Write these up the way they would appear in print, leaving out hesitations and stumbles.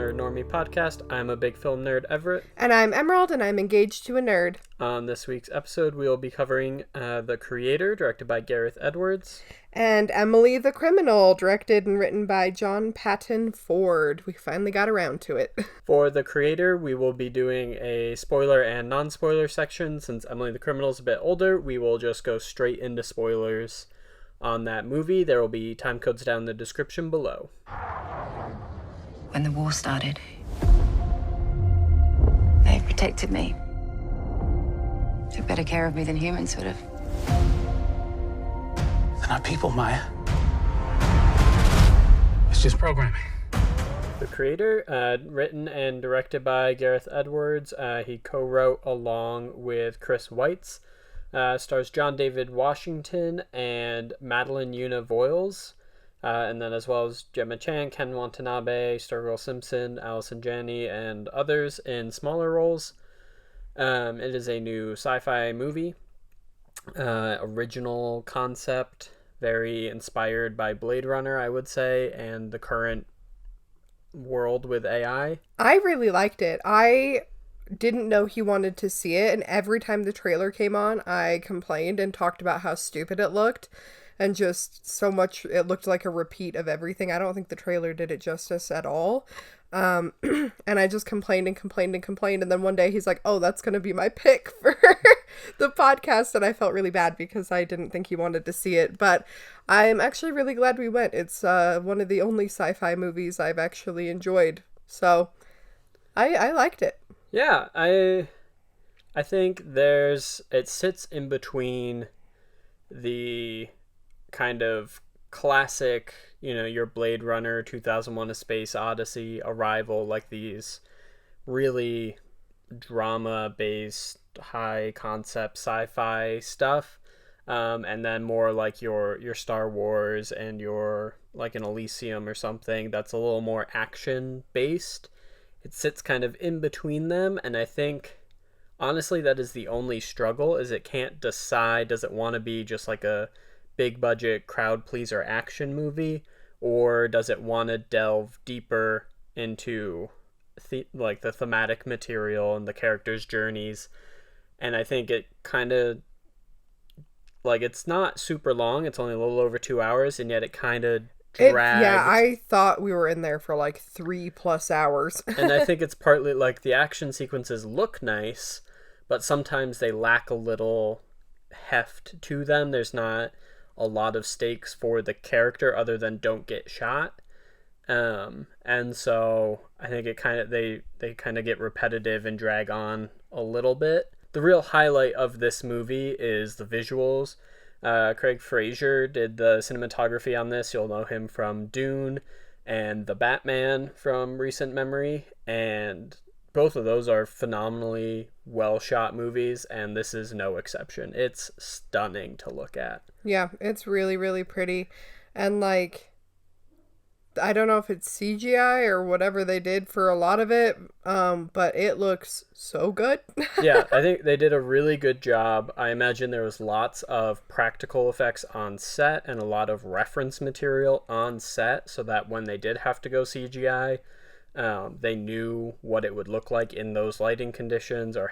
Nerd and Normie Podcast. I'm a big film nerd, Everett. And I'm Emerald, and I'm engaged to a nerd. On this week's episode, we will be covering The Creator, directed by Gareth Edwards. And Emily the Criminal, directed and written by John Patton Ford. We finally got around to it. For The Creator, we will be doing a spoiler and non-spoiler section. Since Emily the Criminal is a bit older, we will just go straight into spoilers on that movie. There will be time codes down in the description below. When the war started, they protected me. Took better care of me than humans would have. They're not people, Maya. It's just programming. The Creator, written and directed by Gareth Edwards. He co-wrote along with Chris Weitz. Stars John David Washington and Madeline Una Voiles. And then as well as Gemma Chan, Ken Watanabe, Stargirl Simpson, Allison Janney, and others in smaller roles. It is a new sci-fi movie. Original concept, very inspired by Blade Runner, I would say, and the current world with AI. I really liked it. I didn't know he wanted to see it, and every time the trailer came on, I complained and talked about how stupid it looked. And just so much, it looked like a repeat of everything. I don't think the trailer did it justice at all. And I just complained and complained and complained. And then one day he's like, oh, that's going to be my pick for the podcast. And I felt really bad because I didn't think he wanted to see it. But I'm actually really glad we went. It's one of the only sci-fi movies I've actually enjoyed. So I liked it. Yeah, I think it sits in between the kind of classic, your Blade Runner, 2001: A Space Odyssey, Arrival, like these really drama-based, high-concept sci-fi stuff, and then more like your Star Wars and your, like, an Elysium or something that's a little more action-based. It sits kind of in between them, and I think, honestly, that is the only struggle, is it can't decide, does it want to be just like a big budget crowd pleaser action movie, or does it want to delve deeper into the thematic material and the characters' journeys. And I think it kind of, like, it's not super long, it's only a little over 2 hours, and yet it kind of dragged. Yeah, I thought we were in there for like 3+ hours. And I think it's partly like the action sequences look nice, but sometimes they lack a little heft to them. There's not a lot of stakes for the character other than don't get shot. And so I think it kind of, they kind of get repetitive and drag on a little bit. The real highlight of this movie is the visuals. Craig Fraser did the cinematography on this. You'll know him from Dune and The Batman from recent memory. And both of those are phenomenally well shot movies, and this is no exception. It's stunning to look at. Yeah, it's really, really pretty. And like, I don't know if it's CGI or whatever they did for a lot of it, but it looks so good. Yeah, I think they did a really good job. I imagine there was lots of practical effects on set and a lot of reference material on set, so that when they did have to go CGI, they knew what it would look like in those lighting conditions, or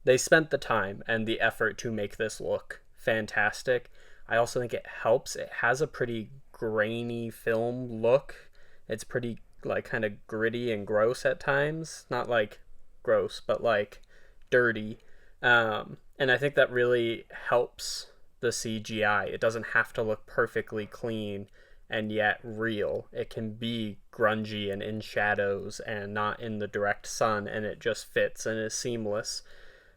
they spent the time and the effort to make this look fantastic. I also think it helps. It has a pretty grainy film look. It's pretty, like, kind of gritty and gross at times. Not like gross, but like dirty. And I think that really helps the CGI. It doesn't have to look perfectly clean and yet real. It can be grungy and in shadows and not in the direct sun, and it just fits and is seamless.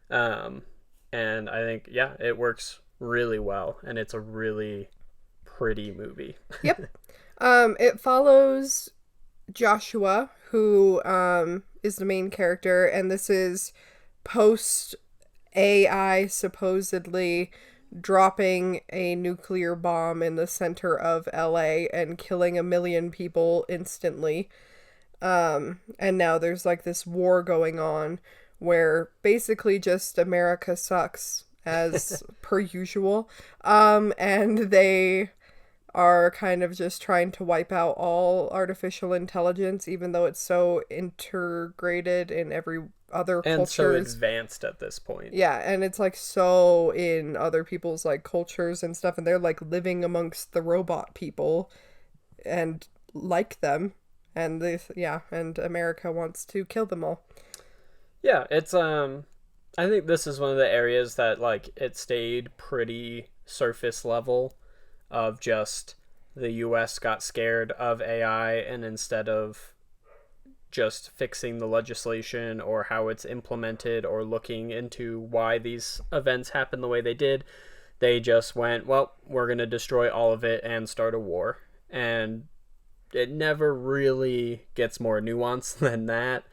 And I think, yeah, it works really well, and it's a really pretty movie. Yep. It follows Joshua, who is the main character, and this is post AI supposedly dropping a nuclear bomb in the center of LA and killing 1 million people instantly. And now there's like this war going on where basically just America sucks as per usual. And they are kind of just trying to wipe out all artificial intelligence, even though it's so integrated in every other and so cultures. advanced at this point. Yeah, and it's like so in other people's like cultures and stuff, and they're like living amongst the robot people and like them, and and America wants to kill them all. Yeah, it's I think this is one of the areas that like it stayed pretty surface level of just the US got scared of AI, and instead of just fixing the legislation or how it's implemented or looking into why these events happen the way they did, they just went, well, we're going to destroy all of it and start a war. And it never really gets more nuanced than that.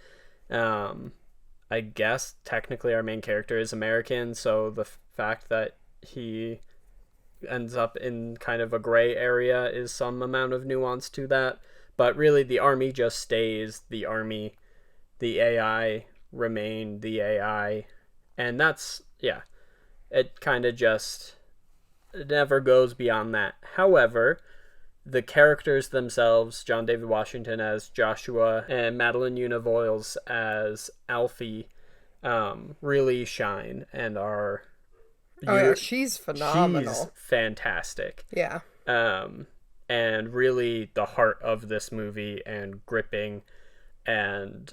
I guess technically our main character is American, so the fact that he ends up in kind of a gray area is some amount of nuance to that. But really, the army just stays the army. The AI remain the AI. And that's, yeah, it kind of just it never goes beyond that. However, the characters themselves, John David Washington as Joshua and Madeline Una Voiles as Alfie, really shine and are... Oh yeah, she's phenomenal. She's fantastic. Yeah. And really the heart of this movie and gripping. And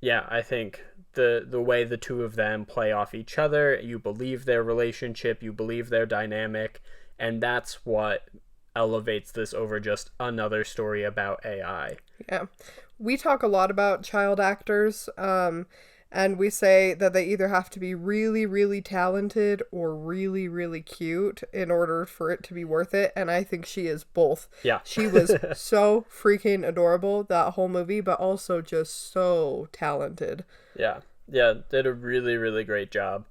yeah, I think the way the two of them play off each other, you believe their relationship, you believe their dynamic, and that's what elevates this over just another story about AI. Yeah. We talk a lot about child actors, and we say that they either have to be really, really talented or really, really cute in order for it to be worth it. And I think she is both. Yeah. She was so freaking adorable that whole movie, but also just so talented. Yeah. Yeah. Did a really, really great job.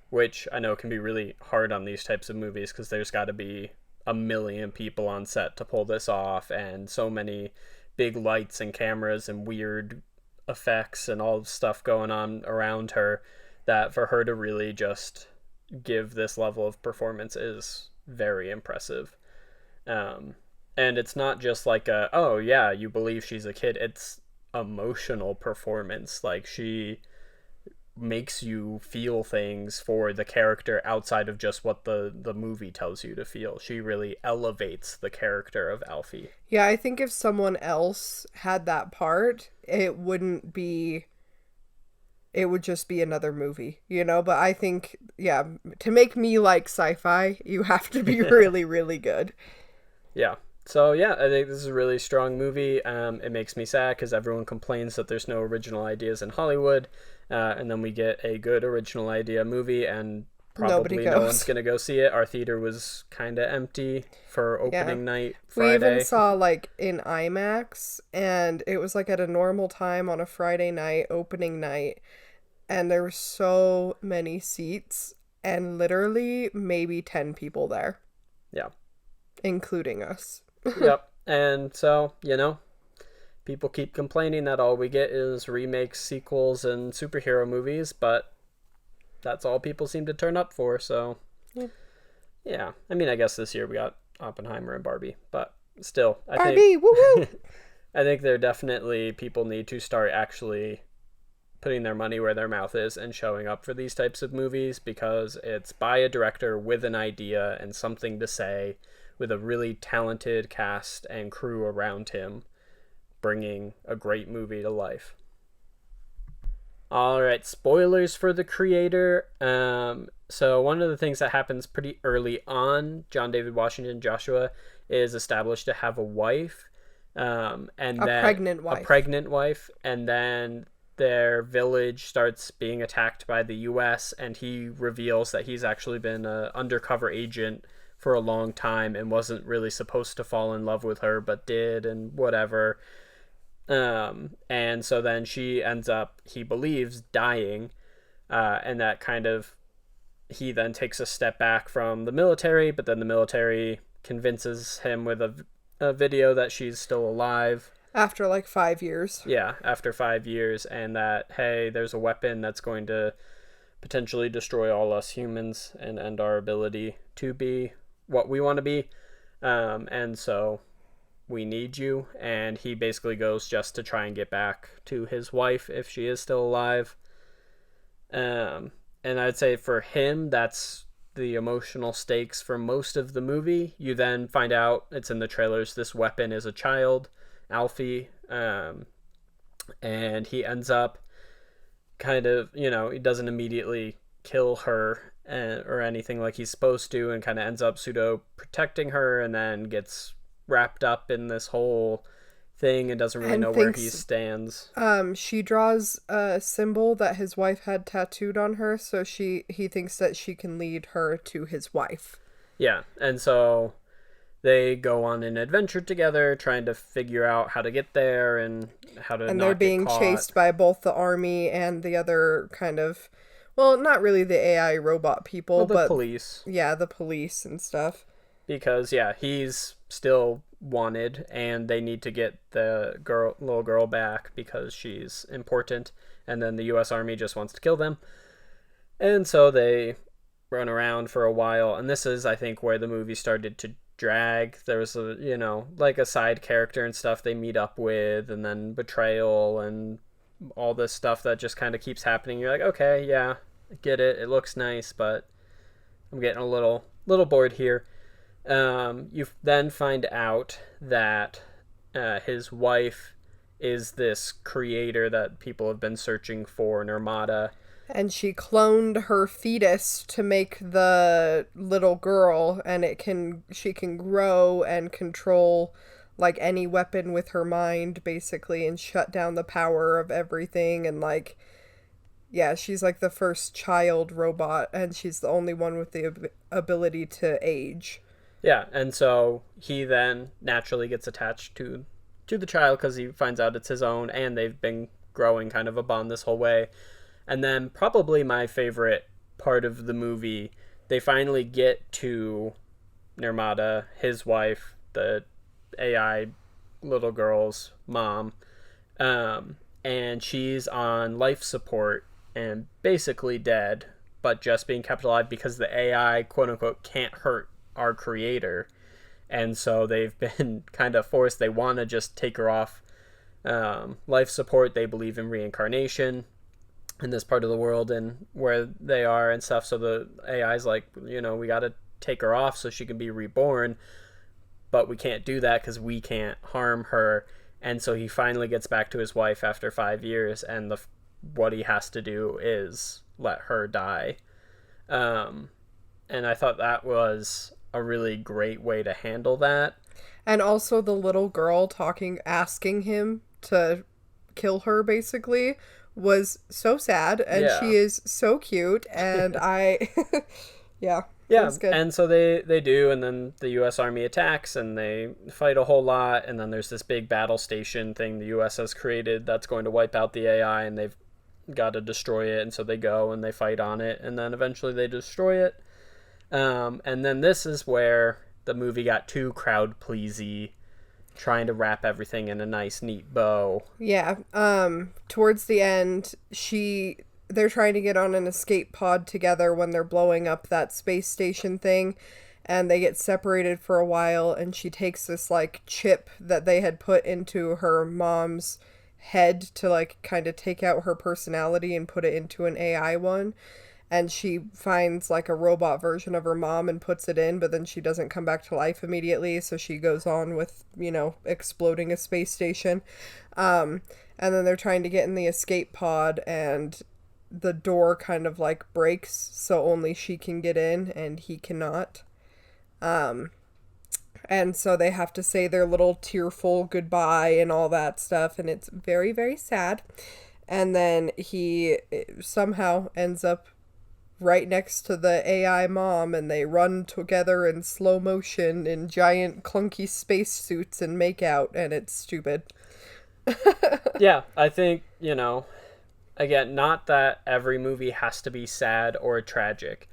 Which I know can be really hard on these types of movies because there's got to be a million people on set to pull this off, and so many big lights and cameras and weird effects and all the stuff going on around her, that for her to really just give this level of performance is very impressive. And it's not just like a, oh yeah, you believe she's a kid. It's emotional performance. Like, she makes you feel things for the character outside of just what the movie tells you to feel. She really elevates the character of Alfie. Yeah, I think if someone else had that part, it would just be another movie, you know? But I think, yeah, to make me like sci-fi, you have to be really, really good. Yeah. So yeah, I think this is a really strong movie. It makes me sad because everyone complains that there's no original ideas in Hollywood. And then we get a good original idea movie, and probably no one's going to go see it. Our theater was kind of empty for opening night Friday. We even saw like in IMAX, and it was like at a normal time on a Friday night, opening night. And there were so many seats and literally maybe 10 people there. Yeah. Including us. Yep. And so, you know, people keep complaining that all we get is remakes, sequels, and superhero movies, but that's all people seem to turn up for, so... Yeah. I mean, I guess this year we got Oppenheimer and Barbie, but still, I think... Woo-woo! I think there definitely people need to start actually putting their money where their mouth is and showing up for these types of movies, because it's by a director with an idea and something to say, with a really talented cast and crew around him, bringing a great movie to life. All right, spoilers for the creator. So one of the things that happens pretty early on, John David Washington, Joshua, is established to have a wife, and a pregnant wife, and then their village starts being attacked by the U.S., and he reveals that he's actually been an undercover agent for a long time and wasn't really supposed to fall in love with her, but did, and whatever. And so then she ends up, he believes, dying, and that kind of, he then takes a step back from the military, but then the military convinces him with a video that she's still alive. After like 5 years. Yeah, after 5 years, and that, hey, there's a weapon that's going to potentially destroy all us humans and end our ability to be what we want to be. And so we need you. And he basically goes just to try and get back to his wife if she is still alive. And I'd say for him, that's the emotional stakes for most of the movie. You then find out, it's in the trailers, this weapon is a child, Alfie, and he ends up kind of, he doesn't immediately kill her or anything like he's supposed to, and kind of ends up pseudo protecting her, and then gets wrapped up in this whole thing and doesn't really know where he stands. She draws a symbol that his wife had tattooed on her, so he thinks that she can lead her to his wife. Yeah, and so they go on an adventure together, trying to figure out how to get there and how to not get caught. And they're being chased by both the army and the other kind of, well, not really the AI robot people, but police. Yeah, the police and stuff. Because, he's still wanted, and they need to get the little girl back because she's important, and then the U.S. Army just wants to kill them. And so they run around for a while, and this is, I think, where the movie started to drag. There was a side character and stuff they meet up with, and then betrayal and all this stuff that just kind of keeps happening. You're like, okay, yeah, I get it, it looks nice, but I'm getting a little bored here. You then find out that his wife is this creator that people have been searching for, Nirmata. And she cloned her fetus to make the little girl, and she can grow and control like any weapon with her mind, basically, and shut down the power of everything. And she's like the first child robot, and she's the only one with the ability to age. Yeah, and so he then naturally gets attached to the child because he finds out it's his own, and they've been growing kind of a bond this whole way. And then probably my favorite part of the movie, they finally get to Nirmata, his wife, the AI little girl's mom, and she's on life support and basically dead, but just being kept alive because the AI, quote-unquote, can't hurt our creator. And so they've been kind of forced. They want to just take her off life support. They believe in reincarnation in this part of the world and where they are and stuff. So the AI's like, we got to take her off so she can be reborn, but we can't do that because we can't harm her. And so he finally gets back to his wife after 5 years, and what he has to do is let her die. And I thought that was a really great way to handle that. And also the little girl asking him to kill her, basically, was so sad, and she is so cute, and yeah, it was good. And so they do, and then the U.S. Army attacks, and they fight a whole lot, and then there's this big battle station thing the U.S. has created that's going to wipe out the AI, and they've got to destroy it, and so they go and they fight on it, and then eventually they destroy it. And then this is where the movie got too crowd pleasy, trying to wrap everything in a nice, neat bow. Yeah. Towards the end, they're trying to get on an escape pod together when they're blowing up that space station thing, and they get separated for a while, and she takes this chip that they had put into her mom's head to kind of take out her personality and put it into an AI one. And she finds a robot version of her mom and puts it in, but then she doesn't come back to life immediately, so she goes on with, exploding a space station. And then they're trying to get in the escape pod, and the door kind of breaks, so only she can get in and he cannot. And so they have to say their little tearful goodbye and all that stuff, and it's very, very sad. And then he somehow ends up right next to the AI mom, and they run together in slow motion in giant clunky space suits and make out, and it's stupid. Yeah, I think, again, not that every movie has to be sad or tragic,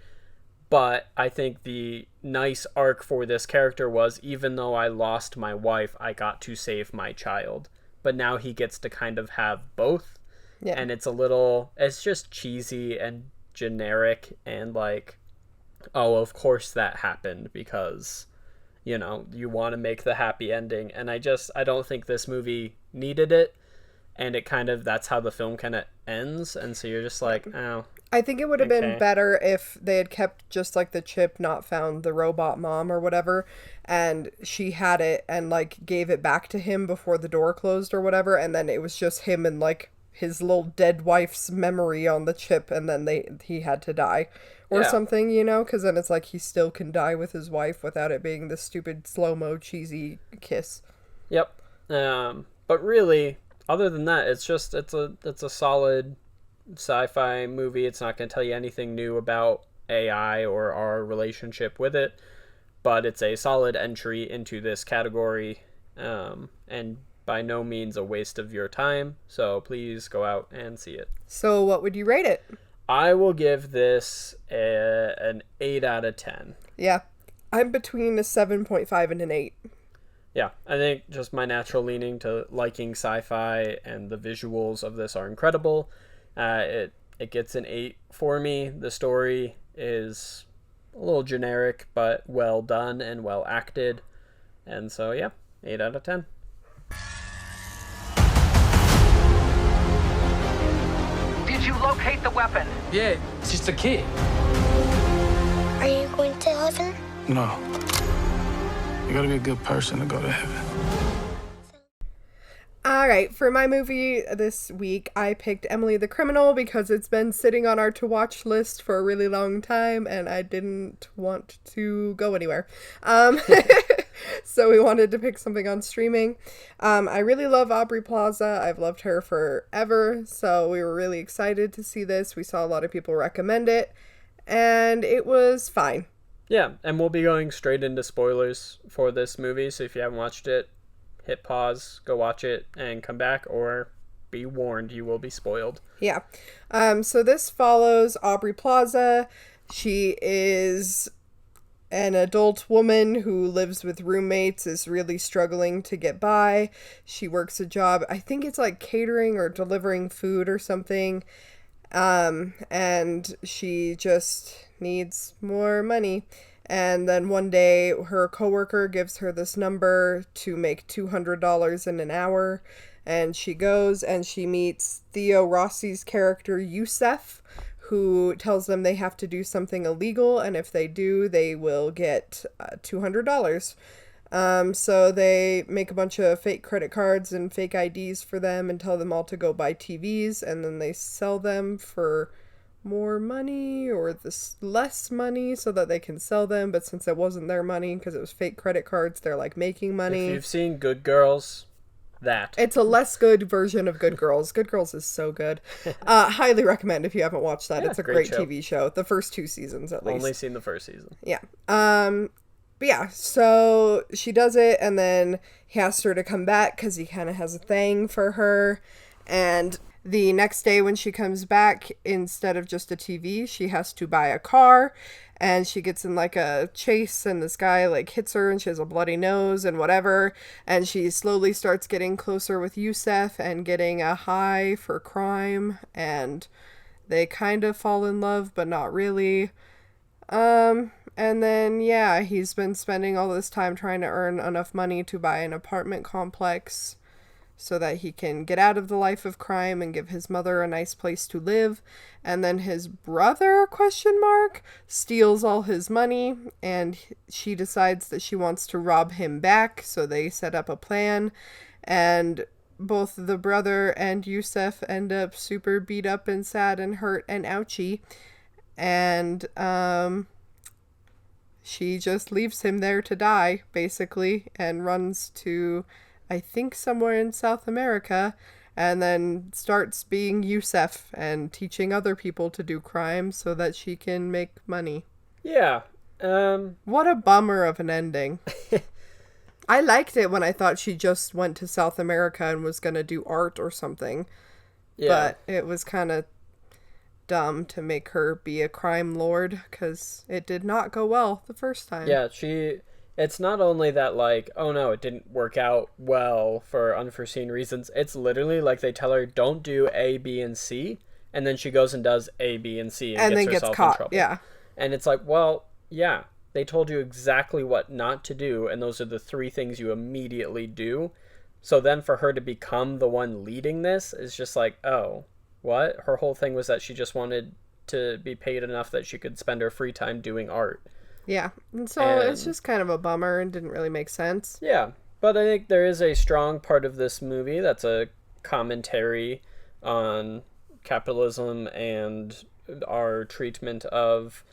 but I think the nice arc for this character was, even though I lost my wife, I got to save my child. But now he gets to kind of have both. Yeah. And it's just cheesy and generic and oh, of course that happened because you know, you want to make the happy ending. And I don't think this movie needed it. And it kind of, that's how the film kind of ends. And so you're just like, oh. I think it would have been better if they had kept just like the chip, not found the robot mom or whatever, and she had it and like gave it back to him before the door closed or whatever, and then it was just him and like his little dead wife's memory on the chip, and then he had to die or something, you know, because then it's like he still can die with his wife without it being this stupid slow-mo cheesy kiss. Yep. But really, other than that, it's a solid sci-fi movie. It's not going to tell you anything new about AI or our relationship with it, but it's a solid entry into this category, and by no means a waste of your time. So please go out and see it. So what would you rate it? I will give this an 8 out of 10. Yeah, I'm between a 7.5 and an 8. Yeah, I think just my natural leaning to liking sci-fi and the visuals of this are incredible. It gets an 8 for me. The story is a little generic, but well done and well acted. And so, yeah, 8 out of 10. Did you locate the weapon? Yeah, it's just a kid. Are you going to heaven? No. You gotta be a good person to go to heaven. Alright, for my movie this week, I picked Emily the Criminal because it's been sitting on our to-watch list for a really long time, and I didn't want to go anywhere. So we wanted to pick something on streaming. I really love Aubrey Plaza. I've loved her forever, so we were really excited to see this. We saw a lot of people recommend it, and it was fine. Yeah, and we'll be going straight into spoilers for this movie, so if you haven't watched it, hit pause, go watch it, and come back, or be warned, you will be spoiled. Yeah. So this follows Aubrey Plaza. She is an adult woman who lives with roommates, is really struggling to get by. She works a job, I think it's like catering or delivering food or something. And she just needs more money. And then one day her coworker gives her this number to make $200 in an hour, and she goes and she meets Theo Rossi's character Yusef, who tells them they have to do something illegal, and if they do, they will get $200. So they make a bunch of fake credit cards and fake IDs for them and tell them all to go buy TVs, and then they sell them for more money or this less money so that they can sell them, but since it wasn't their money because it was fake credit cards, they're like making money. If you've seen Good Girls, it's a less good version of Good Girls. Good Girls is so good. Highly recommend if you haven't watched that. Yeah, it's a great TV show. The first 2 seasons at least. Only seen the first season. Yeah. But yeah, so she does it, and then he asks her to come back because he kind of has a thing for her. And the next day when she comes back, instead of just a TV, she has to buy a car, and she gets in like a chase, and this guy like hits her, and she has a bloody nose and whatever, and she slowly starts getting closer with Yusef and getting a high for crime, and they kind of fall in love, but not really. And then, yeah, he's been spending all this time trying to earn enough money to buy an apartment complex so that he can get out of the life of crime and give his mother a nice place to live. And then his brother, steals all his money, and she decides that she wants to rob him back, so they set up a plan, and both the brother and Yusef end up super beat up and sad and hurt and ouchy, and she just leaves him there to die, basically, and runs to, I think, somewhere in South America, and then starts being Yusef and teaching other people to do crime so that she can make money. Yeah. What a bummer of an ending. I liked it when I thought she just went to South America and was going to do art or something. Yeah. But it was kind of dumb to make her be a crime lord, because it did not go well the first time. Yeah, it's not only that, like, oh no, it didn't work out well for unforeseen reasons. It's literally like they tell her, don't do A, B, and C, and then she goes and does A, B, and C and then gets herself caught. in trouble. Yeah. And it's like, well, yeah, They told you exactly what not to do, and those are the 3 things you immediately do. So then for her to become the one leading this is just like, oh, what? Her whole thing was that she just wanted to be paid enough that she could spend her free time doing art. Yeah, and so it's just kind of a bummer and didn't really make sense. Yeah, but I think there is a strong part of this movie that's a commentary on capitalism and our treatment of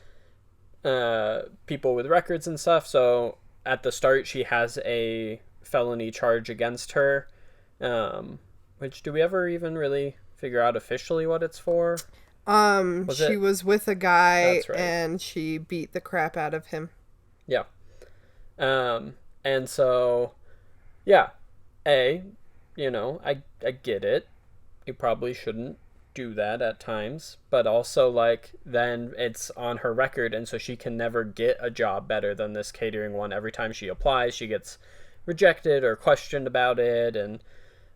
people with records and stuff. So at the start, she has a felony charge against her, which do we ever even really figure out officially what it's for? She was with a guy, right, and she beat the crap out of him. Yeah. And so, yeah, I get it. You probably shouldn't do that at times, but also, like, then it's on her record, and so she can never get a job better than this catering one. Every time she applies, she gets rejected or questioned about it, and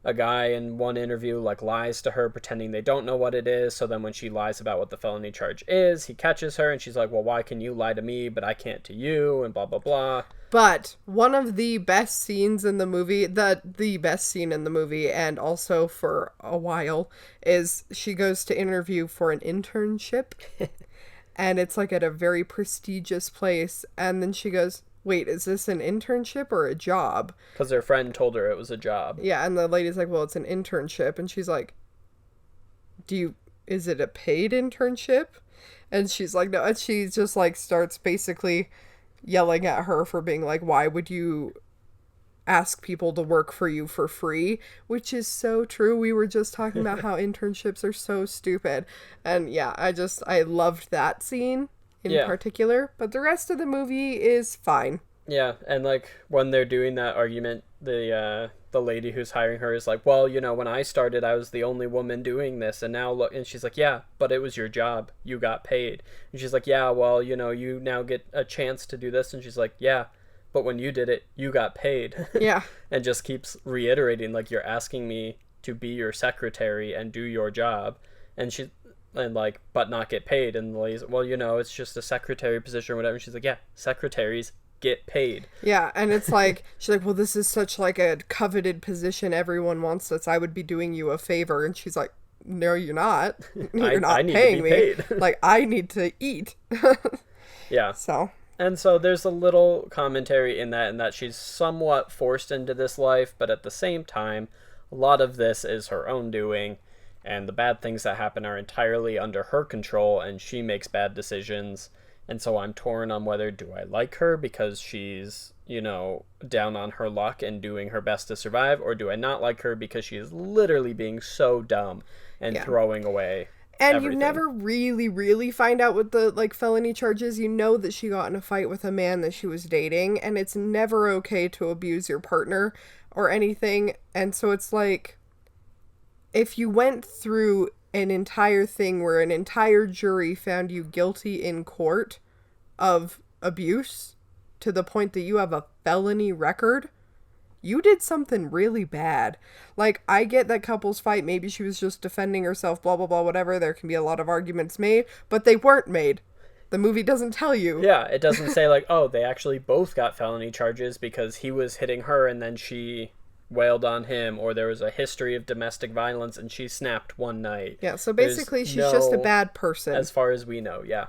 a guy in one interview like lies to her pretending they don't know what it is. So then when she lies about what the felony charge is, he catches her and she's like, well, why can you lie to me but I can't to you, and blah blah blah. But one of the best scenes in the movie, the best scene in the movie, and also for a while, is she goes to interview for an internship and it's like at a very prestigious place, and then she goes, wait, is this an internship or a job? Because her friend told her it was a job. Yeah, and the lady's like, well, it's an internship. And she's like, is it a paid internship? And she's like, no. And she just like starts basically yelling at her for being like, why would you ask people to work for you for free? Which is so true. We were just talking about how internships are so stupid. And yeah, I loved that scene in particular, but the rest of the movie is fine. Yeah, and like when they're doing that argument, the lady who's hiring her is like, well, when I started, I was the only woman doing this, and now look, and she's like, yeah, but it was your job, you got paid. And she's like, yeah, well, you now get a chance to do this, and she's like, yeah, but when you did it, you got paid. Yeah. And just keeps reiterating, like, you're asking me to be your secretary and do your job, and like, but not get paid. And the lady's, well, it's just a secretary position or whatever. And she's like, yeah, secretaries get paid. Yeah, and it's like, she's like, well, this is such like a coveted position, everyone wants this, I would be doing you a favor. And she's like, no, you're not. You're not paying me. Like, I need to eat. Yeah. And so there's a little commentary in that she's somewhat forced into this life, but at the same time, a lot of this is her own doing. And the bad things that happen are entirely under her control, and she makes bad decisions. And so I'm torn on whether do I like her because she's, down on her luck and doing her best to survive, or do I not like her because she is literally being so dumb and throwing away everything. You never really, really find out what the, like, felony charges. You know that she got in a fight with a man that she was dating, and it's never okay to abuse your partner or anything. And so it's like, if you went through an entire thing where an entire jury found you guilty in court of abuse to the point that you have a felony record, you did something really bad. Like, I get that couples fight. Maybe she was just defending herself, blah, blah, blah, whatever. There can be a lot of arguments made, but they weren't made. The movie doesn't tell you. Yeah, it doesn't say, like, oh, they actually both got felony charges because he was hitting her and then she wailed on him, or there was a history of domestic violence and she snapped one night. Yeah, so basically she's just a bad person. As far as we know, yeah.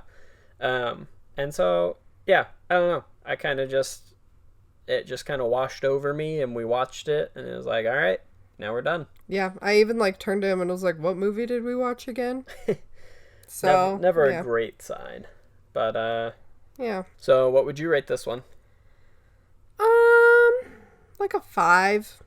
And so, yeah, I don't know. I kind of it just kind of washed over me, and we watched it, and it was like, all right, now we're done. Yeah, I even, like, turned to him and was like, what movie did we watch again? So never a great sign. But, yeah. So what would you rate this one? Like a 5.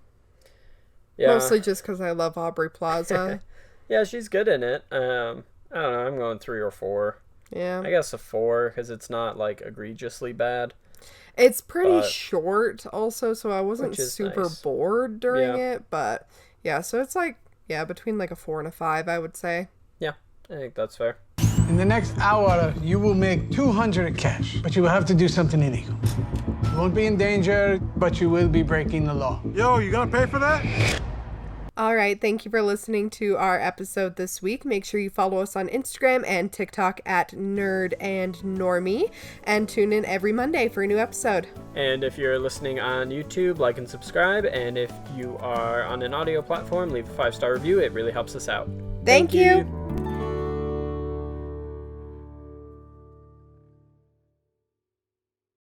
Yeah. Mostly just because I love Aubrey Plaza. Yeah, she's good in it. I don't know, I'm going 3 or 4. Yeah. I guess a 4, because it's not, like, egregiously bad. It's pretty short also, so I wasn't super bored during it. But, yeah, so it's like, between like a 4 and a 5, I would say. Yeah, I think that's fair. In the next hour, you will make 200 cash, but you will have to do something illegal. You won't be in danger, but you will be breaking the law. Yo, you gonna pay for that? All right, thank you for listening to our episode this week. Make sure you follow us on Instagram and TikTok at Nerd and Normie, and tune in every Monday for a new episode. And if you're listening on YouTube, like and subscribe. And if you are on an audio platform, leave a 5-star review. It really helps us out. Thank you.